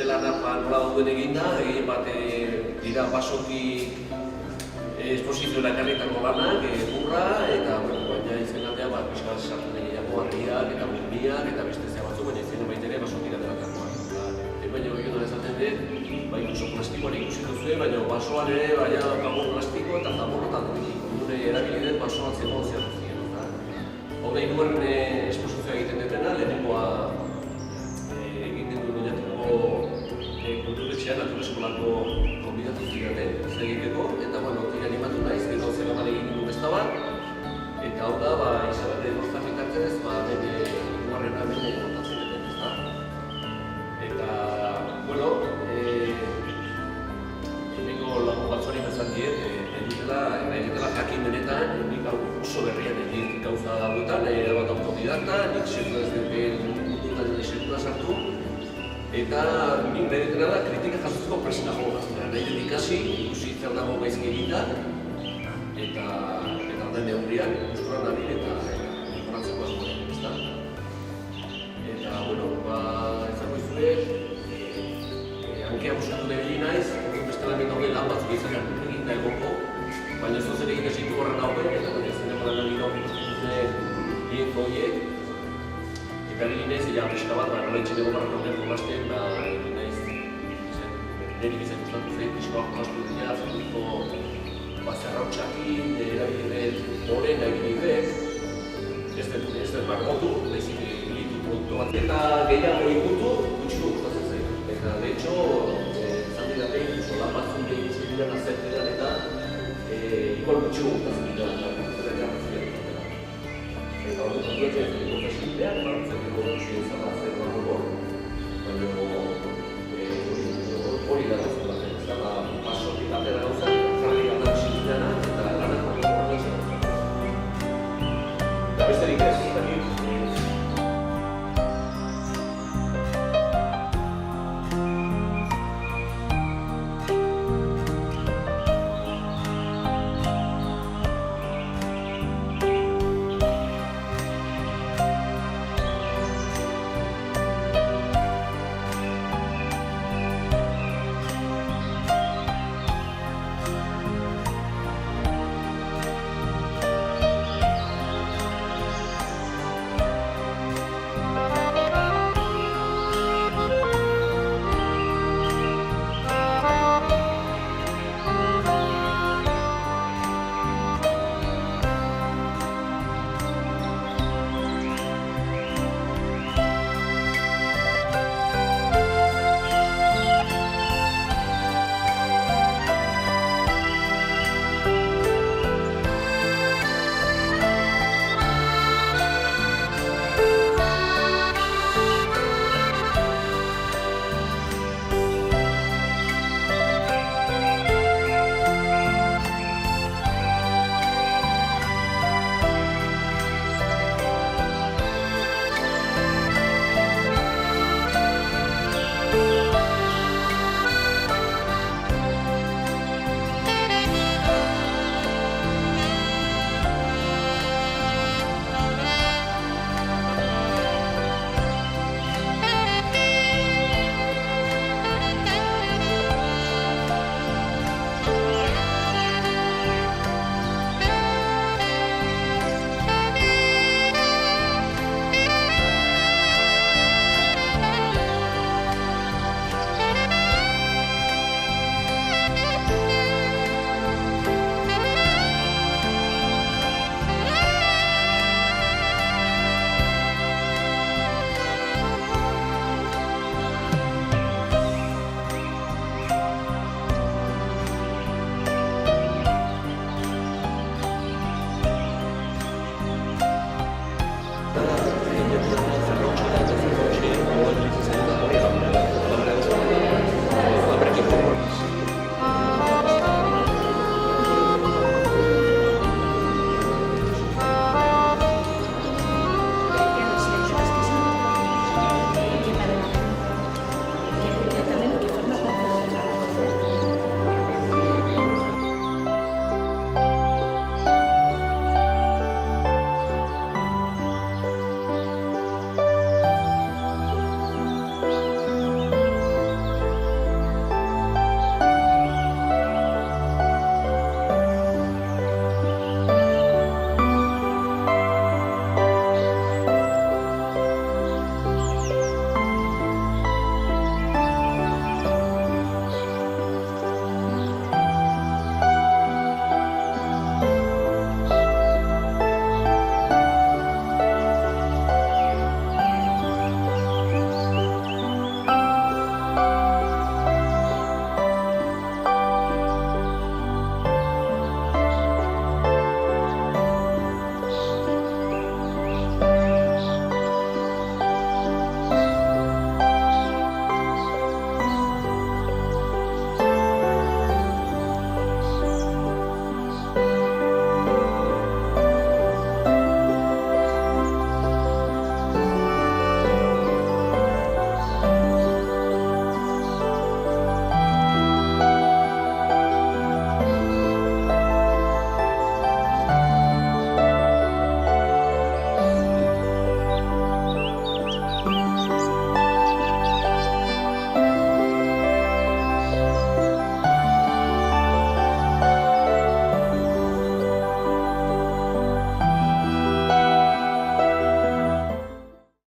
Lana nola dauden eginda, egin bat dira basoki esposizioa ekarritako lanak, burra, eta baina izen aldea pixka sartu gehiago harriak eta burmiak eta beste zea batzu, baina izen baitere basokira delatakoa. Baina hori gero esaten dut, inkluso plastikoan ikusi duzue, baina basoan ere baina kabur plastiko eta zaborrotan dure erabili den basoan zegoen zerruzien. Hogei nuen esposizioa egiten dutena, lehenengoa egin den duen oinatiko kulturetxean, natureskolako konbidatu ziraten ez egiteko, eta tira animatu naiz, gero zegaman egin duen besta bat, eta hau da, Isabel Borza fitartzen ez, iguarrena hemen montatzen duten, ezta? Eta, hemengo lagun batzuari bezan diet, edutela jakin benetan, nik oso berrian egin gauza dagoetan, erabat autodidakta, nik sekula ez dut mundutan sekula sartu, eta nik nahi dutena da kritika jasotzeko presena joan. Nahi dut ikasi, ikusi zer dago gaizki eginda, eta den neurrian, gusturan nabil eta mejoratzeko askoren, ezta? Eta, ezako izue, hankea buskatu debili naiz, beste lan egin lan batzuk izan egin da egoko, baina ez zer egin esitu horren hauen, eta zen emalan egin hau lienko horiek, eta egin naiz, pixka bat, nola itxineko barrakoten jolazten, egin naiz, niri bizan gustatu zen, pixka bat jolaztu dira, zertuko zerrautxakin, erabilidez, oren egin ez dut margotu, bezik egitu produktu bat. Eta gehiago ikutu, gutxiko gustatzen zen. Eta, de hecho, zan dira behin, inkluso lan batzun behin izan dira nazertean eta igual gutxiko gustatzen dira, eta hori kontuetzen ez dut, behar, batzen dut,